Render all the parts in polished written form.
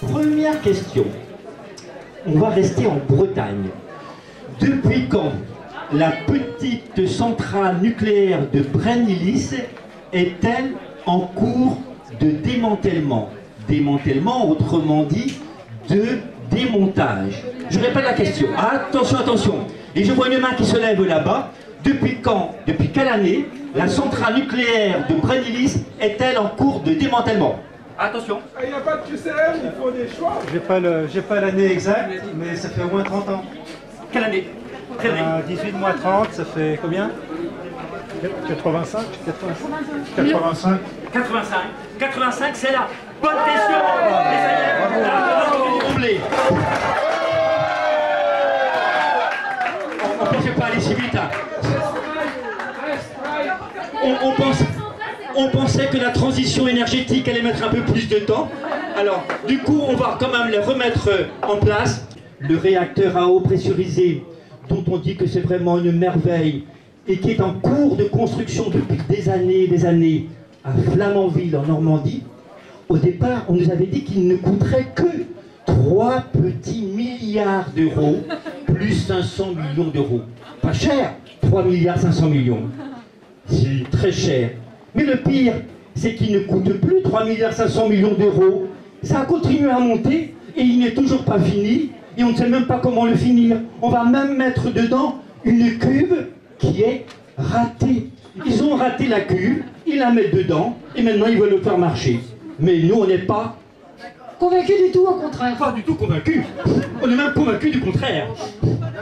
Première question. On va rester en Bretagne. Depuis quand la petite centrale nucléaire de Brennilis est-elle en cours de démantèlement? Démantèlement, autrement dit, de démontage. Je répète la question. Attention, attention. Et je vois une main qui se lève là-bas. Depuis quand, depuis quelle année, la centrale nucléaire de Brennilis est-elle en cours de démantèlement? Attention. Il n'y a pas de QCM, il faut des choix. J'ai pas l'année exacte, mais ça fait au moins 30 ans. Quelle année? 18 moins 30, ça fait combien? 85 85 85. 85, c'est la bonne question. Les on ne pensait pas aller si vite. Hein. On pensait que la transition énergétique allait mettre un peu plus de temps. Alors, du coup, on va quand même les remettre en place. Le réacteur à eau pressurisée, dont on dit que c'est vraiment une merveille, et qui est en cours de construction depuis des années à Flamanville, en Normandie. Au départ, on nous avait dit qu'il ne coûterait que 3 petits milliards d'euros, plus 500 millions d'euros. Pas cher, 3 milliards 500 millions. C'est très cher. Mais le pire, c'est qu'il ne coûte plus 3 milliards 500 millions d'euros. Ça a continué à monter et il n'est toujours pas fini. Et on ne sait même pas comment le finir. On va même mettre dedans une cuve qui est ratée. Ils ont raté la cuve, ils la mettent dedans et maintenant ils veulent le faire marcher. Mais nous, on n'est pas convaincus du tout, au contraire. Pas du tout convaincus. On est même convaincus du contraire.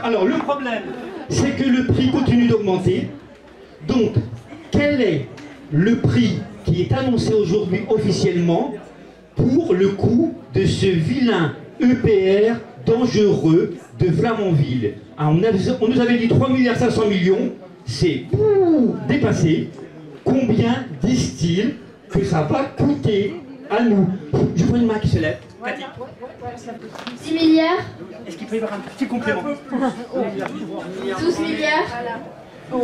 Alors le problème, c'est que le prix continue d'augmenter. Donc, quel est le prix qui est annoncé aujourd'hui officiellement pour le coût de ce vilain EPR dangereux de Flamanville? On nous avait dit 3 milliards 500 millions, c'est dépassé. Combien disent-ils que ça va coûter à nous? Je vois une main qui se lève. 6 milliards. Est-ce qu'il peut y avoir un petit complément? 12 milliards. 11.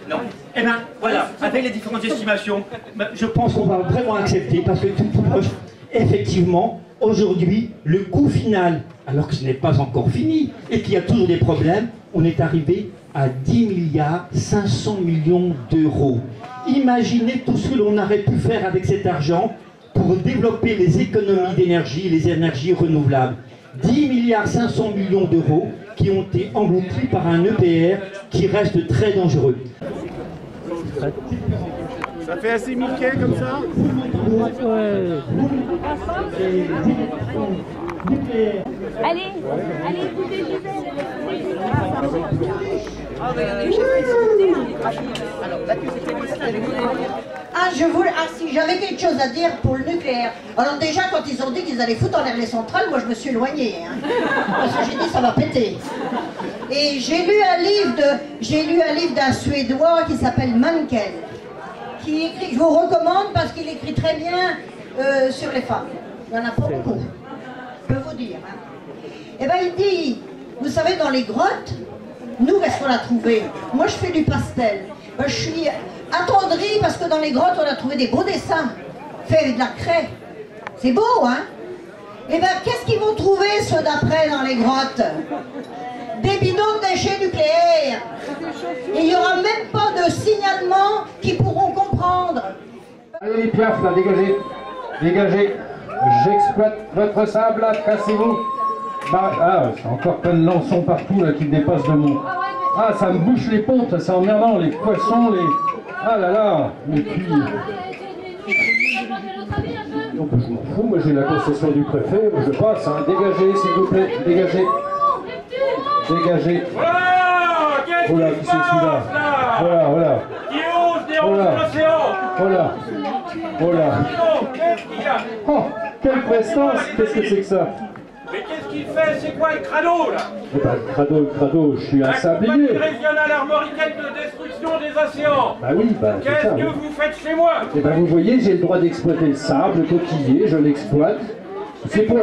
Non. Eh bien, voilà, avec les différentes estimations, je pense qu'on va vraiment accepter, parce que tout proche, effectivement, aujourd'hui, le coût final, alors que ce n'est pas encore fini, et qu'il y a toujours des problèmes, on est arrivé à 10 milliards 500 millions d'euros. Imaginez tout ce que l'on aurait pu faire avec cet argent pour développer les économies d'énergie, les énergies renouvelables. 10 milliards 500 millions d'euros qui ont été engloutis par un EPR qui reste très dangereux. Ça fait assez Mickey comme ça? Allez, écoutez, si j'avais quelque chose à dire pour le nucléaire. Alors déjà, quand ils ont dit qu'ils allaient foutre en l'air les centrales, moi je me suis éloignée. Hein, parce que j'ai dit ça va péter. Et j'ai lu un livre d'un Suédois qui s'appelle Mankel, qui écrit, je vous recommande parce qu'il écrit très bien sur les femmes. Il n'y en a pas beaucoup, je peux vous dire. Hein. Et bien il dit, vous savez, dans les grottes, nous, qu'est-ce qu'on a trouvé? Moi je fais du pastel. Ben, je suis attendrie parce que dans les grottes, on a trouvé des beaux dessins faits avec de la craie. C'est beau, hein? Et bien, qu'est-ce qu'ils vont trouver, ceux d'après, dans les grottes? Des bidons de déchets nucléaires. Et il n'y aura même pas de signalement qui pourront comprendre. Allez les piafs, là, dégagez. Dégagez. J'exploite votre sable, là, cassez-vous. Bah, ah, c'est encore plein de lançons partout, là, qui me dépassent de mon... Ah, ça me bouche les pompes, c'est emmerdant, les poissons, les... Ah là là. Et puis... Donc, je m'en fous, moi j'ai la concession du préfet, je passe, hein. Dégagez, s'il vous plaît, dégagez. Dégagez. Voilà. Qu'est-ce Voilà, qui qui se c'est passe celui-là? là? Voilà, voilà. Qui ose déranger l'océan? Voilà. Voilà. Qu'est-ce qu'il y a? Oh, quelle prestance! Qu'est-ce que c'est que ça? Mais qu'est-ce qu'il fait? C'est quoi le crado là? Eh ben, le crado, je suis un La compagnie sablier. régionale armoricaine de destruction des océans. Bah oui, bah c'est Qu'est-ce ça. que Oui. vous faites chez moi? Eh ben, vous voyez, j'ai le droit d'exploiter le sable, le coquillier, je l'exploite. C'est pour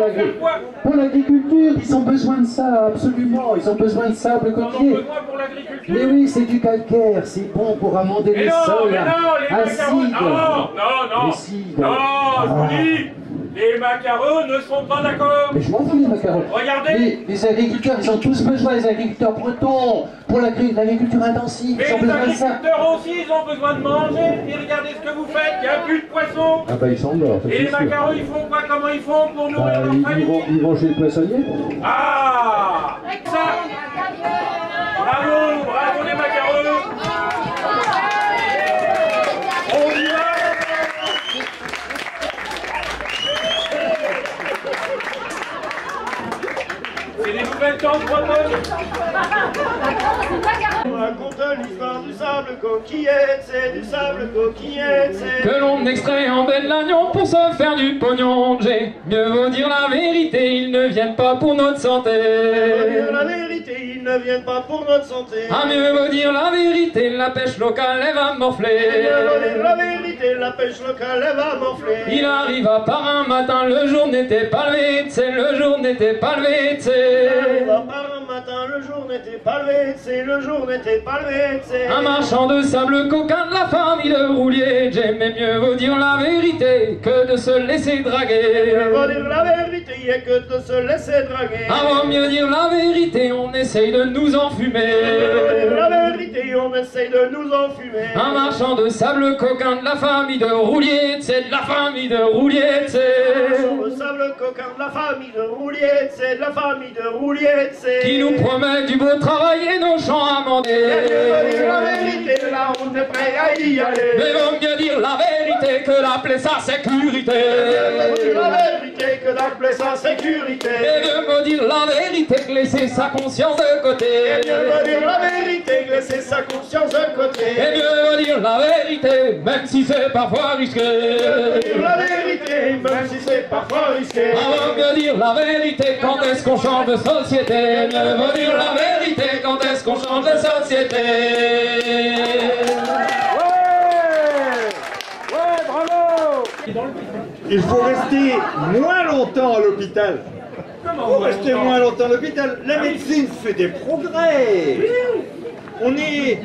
l'agriculture, ils ont besoin de ça, absolument. Ils ont besoin de sable Ils en ont côtier. besoin pour l'agriculture. Mais oui, c'est du calcaire, c'est bon pour amender Mais les non, sols mais non, les macarons, acides. non, Acides. non, je vous Ah. dis, les macarons ne sont pas d'accord. Mais je m'en fous les macarons. Regardez. Les agriculteurs, ils ont tous besoin, les agriculteurs bretons, pour l'agriculture intensive, Mais ils ont les besoin de ça. agriculteurs aussi, ils ont besoin de manger. Et regardez ce que vous faites, il n'y a plus de poissons. Ah bah ils sont morts, ça, Et c'est les sûr. macarons, ils font quoi? Comment ils font pour nourrir leur famille? Ils vont chez le poissonnier. Ah, ça. Bravo, bravo les macarons. On y va. C'est des nouvelles temps bretonnes. On raconte l'histoire du sable coquillette, c'est du sable coquillette, c'est... Que l'on extrait en belle l'agnon pour se faire du pognon. J'ai mieux vaut dire la vérité, ils ne viennent pas pour notre santé. Dire la vérité, ils ne viennent pas pour notre santé. Ah, mieux vaut dire la vérité, la pêche locale elle va morfler. Dire la vérité, la pêche locale elle va morfler. Il arriva par un matin, le jour n'était pas levé, c'est le jour n'était pas levé, c'est. Par un matin, le jour n'était pas levé, c'est le jour n'était pas levé, c'est... Un marchand de sable coquin de la famille de Roulier. J'aimais mieux vaut dire la vérité que de se laisser draguer. On va dire la vérité, il n'y a que de se laisser draguer. Avant mieux dire la vérité, on essaye de nous enfumer. On va dire la vérité, on essaye de nous enfumer. Un marchand de sable coquin de la famille de Roulier, c'est de la famille de Roulier, c'est. Le sable coquin de la famille de Roulier, c'est de la famille de Roulier, c'est... Qui nous promet du beau travail et nos champs amendés. La vérité, là on est prêt à y aller. Mais vaut mieux dire la vérité que d'appeler ça sécurité. La vérité que d'appeler ça sécurité. Et de me dire la vérité que laisser sa conscience de côté. Et mieux vaut dire la vérité que laisser sa conscience de côté. Et mieux vaut dire la vérité, même si c'est parfois risqué. Dire la vérité, même si c'est parfois risqué. Avant de dire la vérité, quand est-ce qu'on change de société? Mieux vaut dire la vérité, quand est-ce qu'on change de société? Ouais, bravo. Il faut rester moins longtemps à l'hôpital. Faut rester moins longtemps à l'hôpital. La médecine fait des progrès. On est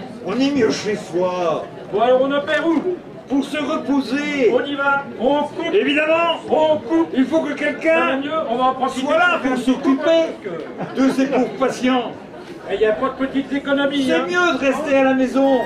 mieux chez soi. Bon alors on opère où? Pour se reposer. On y va. On coupe. Évidemment, On coupe. il faut que quelqu'un Mieux, on va en profiter. soit là pour s'occuper de ces pauvres patients. Il n'y a pas de petites économies. C'est hein. mieux de rester à la maison.